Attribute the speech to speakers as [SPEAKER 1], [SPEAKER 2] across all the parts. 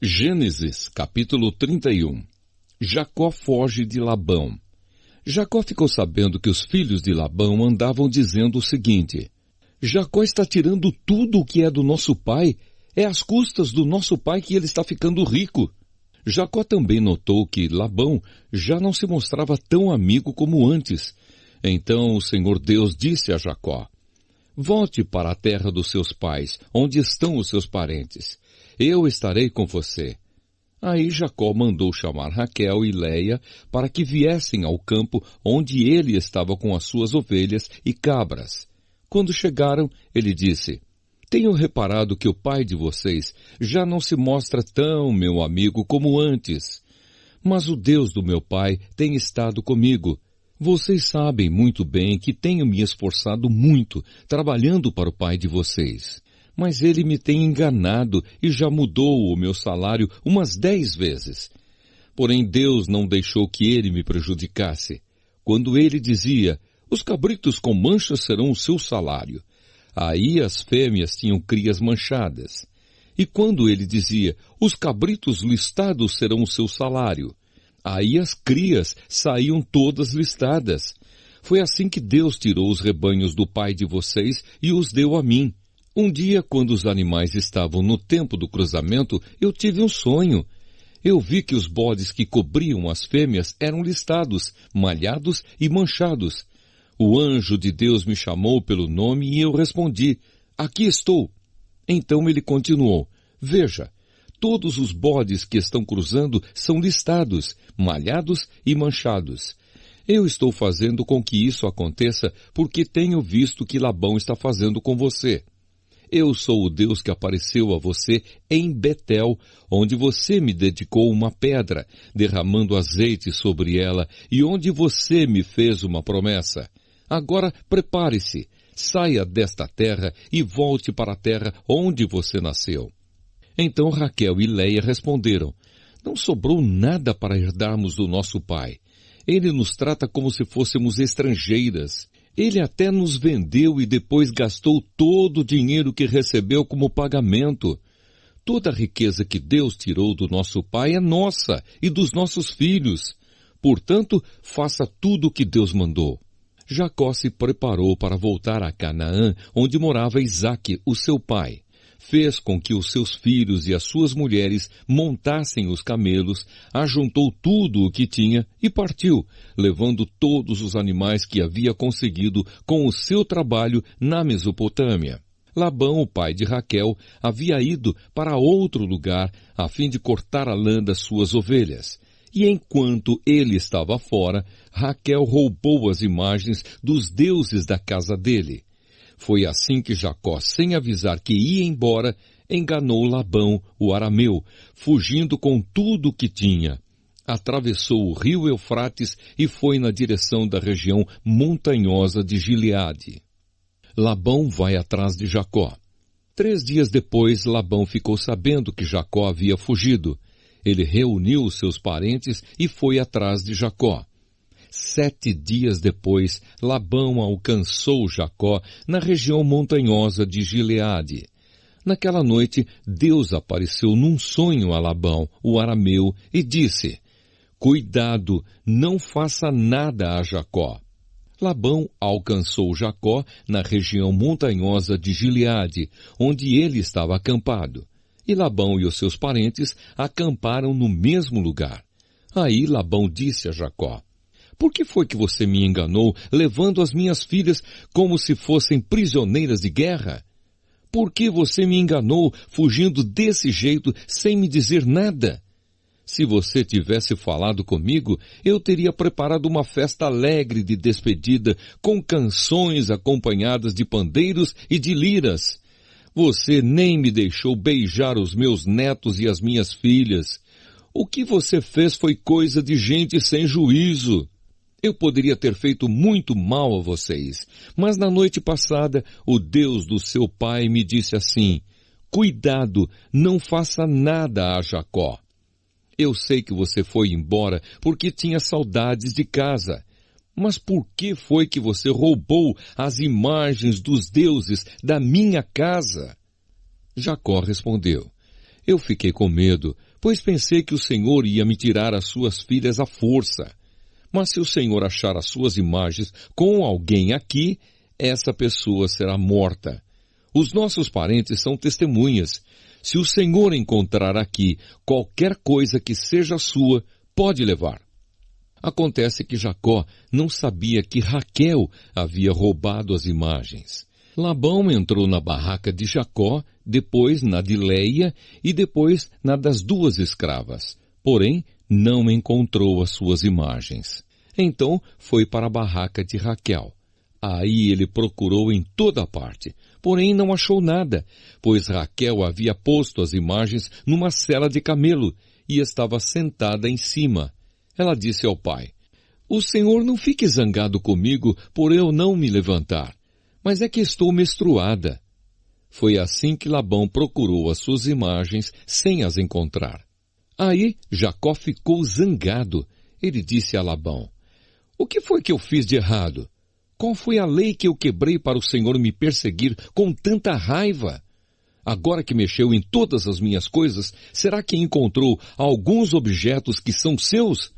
[SPEAKER 1] Gênesis, capítulo 31. Jacó foge de Labão. Jacó ficou sabendo que os filhos de Labão andavam dizendo o seguinte: Jacó está tirando tudo o que é do nosso pai. É às custas do nosso pai que ele está ficando rico. Jacó também notou que Labão já não se mostrava tão amigo como antes. Então o Senhor Deus disse a Jacó: Volte para a terra dos seus pais, onde estão os seus parentes. Eu estarei com você. Aí Jacó mandou chamar Raquel e Leia para que viessem ao campo onde ele estava com as suas ovelhas e cabras. Quando chegaram, ele disse: Tenho reparado que o pai de vocês já não se mostra tão meu amigo como antes. Mas o Deus do meu pai tem estado comigo. Vocês sabem muito bem que tenho me esforçado muito, trabalhando para o pai de vocês. Mas ele me tem enganado e já mudou o meu salário umas 10 vezes. Porém, Deus não deixou que ele me prejudicasse. Quando ele dizia: Os cabritos com manchas serão o seu salário, aí as fêmeas tinham crias manchadas. E quando ele dizia: Os cabritos listados serão o seu salário, aí as crias saíam todas listadas. Foi assim que Deus tirou os rebanhos do pai de vocês e os deu a mim. Um dia, quando os animais estavam no tempo do cruzamento, eu tive um sonho. Eu vi que os bodes que cobriam as fêmeas eram listados, malhados e manchados. O anjo de Deus me chamou pelo nome e eu respondi: Aqui estou. Então ele continuou: Veja, todos os bodes que estão cruzando são listados, malhados e manchados. Eu estou fazendo com que isso aconteça porque tenho visto que Labão está fazendo com você. Eu sou o Deus que apareceu a você em Betel, onde você me dedicou uma pedra, derramando azeite sobre ela, e onde você me fez uma promessa. Agora prepare-se, saia desta terra e volte para a terra onde você nasceu. Então Raquel e Leia responderam: Não sobrou nada para herdarmos do nosso pai. Ele nos trata como se fôssemos estrangeiras. Ele até nos vendeu e depois gastou todo o dinheiro que recebeu como pagamento. Toda a riqueza que Deus tirou do nosso pai é nossa e dos nossos filhos. Portanto, faça tudo o que Deus mandou. Jacó se preparou para voltar a Canaã, onde morava Isaque, o seu pai. Fez com que os seus filhos e as suas mulheres montassem os camelos, ajuntou tudo o que tinha e partiu, levando todos os animais que havia conseguido com o seu trabalho na Mesopotâmia. Labão, o pai de Raquel, havia ido para outro lugar a fim de cortar a lã das suas ovelhas. E enquanto ele estava fora, Raquel roubou as imagens dos deuses da casa dele. Foi assim que Jacó, sem avisar que ia embora, enganou Labão, o arameu, fugindo com tudo o que tinha. Atravessou o rio Eufrates e foi na direção da região montanhosa de Gileade. Labão vai atrás de Jacó. 3 dias depois, Labão ficou sabendo que Jacó havia fugido. Ele reuniu os seus parentes e foi atrás de Jacó. 7 dias depois, Labão alcançou Jacó na região montanhosa de Gileade. Naquela noite, Deus apareceu num sonho a Labão, o arameu, e disse: Cuidado, não faça nada a Jacó. Labão alcançou Jacó na região montanhosa de Gileade, onde ele estava acampado. E Labão e os seus parentes acamparam no mesmo lugar. Aí Labão disse a Jacó: Por que foi que você me enganou, levando as minhas filhas como se fossem prisioneiras de guerra? Por que você me enganou, fugindo desse jeito, sem me dizer nada? Se você tivesse falado comigo, eu teria preparado uma festa alegre de despedida, com canções acompanhadas de pandeiros e de liras. Você nem me deixou beijar os meus netos e as minhas filhas. O que você fez foi coisa de gente sem juízo. Eu poderia ter feito muito mal a vocês, mas na noite passada o Deus do seu pai me disse assim: Cuidado, não faça nada a Jacó. Eu sei que você foi embora porque tinha saudades de casa. Mas por que foi que você roubou as imagens dos deuses da minha casa? Jacó respondeu: Eu fiquei com medo, pois pensei que o Senhor ia me tirar as suas filhas à força. Mas se o Senhor achar as suas imagens com alguém aqui, essa pessoa será morta. Os nossos parentes são testemunhas. Se o Senhor encontrar aqui qualquer coisa que seja sua, pode levar. Acontece que Jacó não sabia que Raquel havia roubado as imagens. Labão entrou na barraca de Jacó, depois na de Leia e depois na das duas escravas. Porém, não encontrou as suas imagens. Então foi para a barraca de Raquel. Aí ele procurou em toda parte, porém não achou nada, pois Raquel havia posto as imagens numa sela de camelo e estava sentada em cima. Ela disse ao pai: "O Senhor não fique zangado comigo por eu não me levantar, mas é que estou menstruada." Foi assim que Labão procurou as suas imagens sem as encontrar. Aí Jacó ficou zangado. Ele disse a Labão: "O que foi que eu fiz de errado? Qual foi a lei que eu quebrei para o Senhor me perseguir com tanta raiva? Agora que mexeu em todas as minhas coisas, será que encontrou alguns objetos que são seus?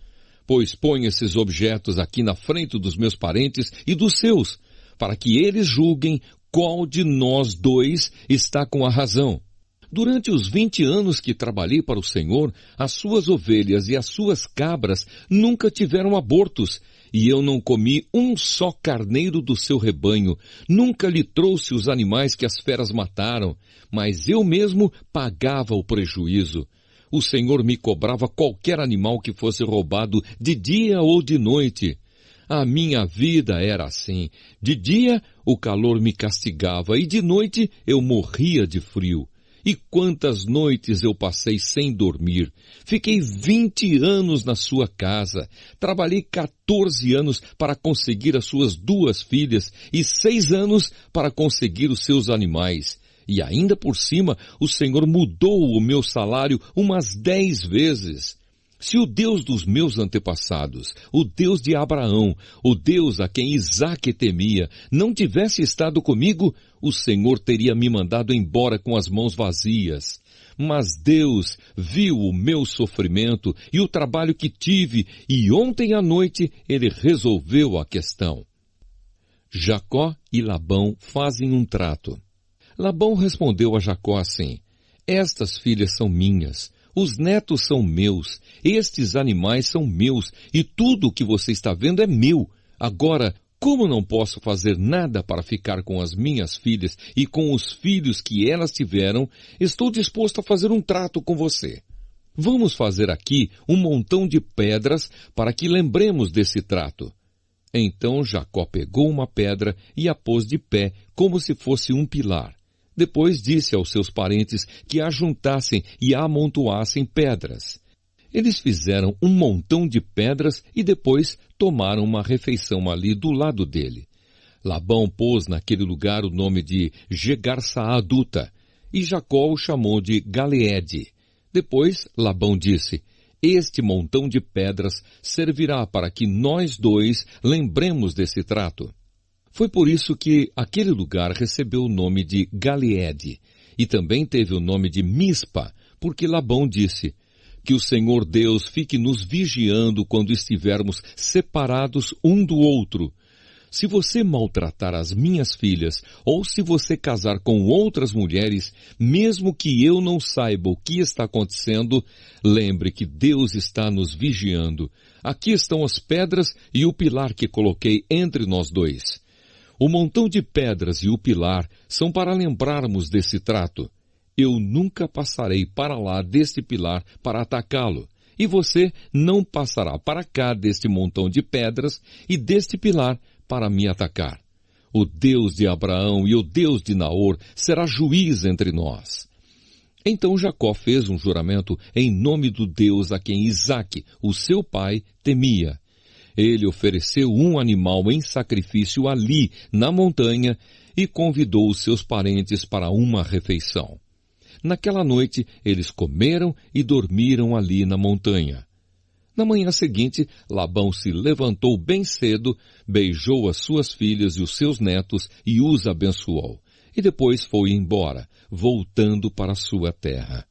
[SPEAKER 1] Pois põe esses objetos aqui na frente dos meus parentes e dos seus, para que eles julguem qual de nós dois está com a razão. Durante os 20 anos que trabalhei para o Senhor, as suas ovelhas e as suas cabras nunca tiveram abortos, e eu não comi um só carneiro do seu rebanho, nunca lhe trouxe os animais que as feras mataram, mas eu mesmo pagava o prejuízo. O Senhor me cobrava qualquer animal que fosse roubado de dia ou de noite. A minha vida era assim. De dia o calor me castigava e de noite eu morria de frio. E quantas noites eu passei sem dormir. Fiquei 20 anos na sua casa. Trabalhei 14 anos para conseguir as suas 2 filhas e 6 anos para conseguir os seus animais. E ainda por cima, o Senhor mudou o meu salário umas 10 vezes. Se o Deus dos meus antepassados, o Deus de Abraão, o Deus a quem Isaque temia, não tivesse estado comigo, o Senhor teria me mandado embora com as mãos vazias. Mas Deus viu o meu sofrimento e o trabalho que tive, e ontem à noite ele resolveu a questão." Jacó e Labão fazem um trato. Labão respondeu a Jacó assim: "Estas filhas são minhas, os netos são meus, estes animais são meus, e tudo o que você está vendo é meu. Agora, como não posso fazer nada para ficar com as minhas filhas e com os filhos que elas tiveram, estou disposto a fazer um trato com você. Vamos fazer aqui um montão de pedras para que lembremos desse trato." Então Jacó pegou uma pedra e a pôs de pé, como se fosse um pilar. Depois disse aos seus parentes que ajuntassem e amontoassem pedras. Eles fizeram um montão de pedras e depois tomaram uma refeição ali do lado dele. Labão pôs naquele lugar o nome de Jegar-Saaduta, e Jacó o chamou de Galeede. Depois Labão disse: "Este montão de pedras servirá para que nós dois lembremos desse trato." Foi por isso que aquele lugar recebeu o nome de Galeede, e também teve o nome de Mispa, porque Labão disse: "Que o Senhor Deus fique nos vigiando quando estivermos separados um do outro. Se você maltratar as minhas filhas, ou se você casar com outras mulheres, mesmo que eu não saiba o que está acontecendo, lembre que Deus está nos vigiando. Aqui estão as pedras e o pilar que coloquei entre nós dois. O montão de pedras e o pilar são para lembrarmos desse trato. Eu nunca passarei para lá deste pilar para atacá-lo, e você não passará para cá deste montão de pedras e deste pilar para me atacar. O Deus de Abraão e o Deus de Naor será juiz entre nós." Então Jacó fez um juramento em nome do Deus a quem Isaque, o seu pai, temia. Ele ofereceu um animal em sacrifício ali, na montanha, e convidou os seus parentes para uma refeição. Naquela noite, eles comeram e dormiram ali na montanha. Na manhã seguinte, Labão se levantou bem cedo, beijou as suas filhas e os seus netos e os abençoou. E depois foi embora, voltando para sua terra.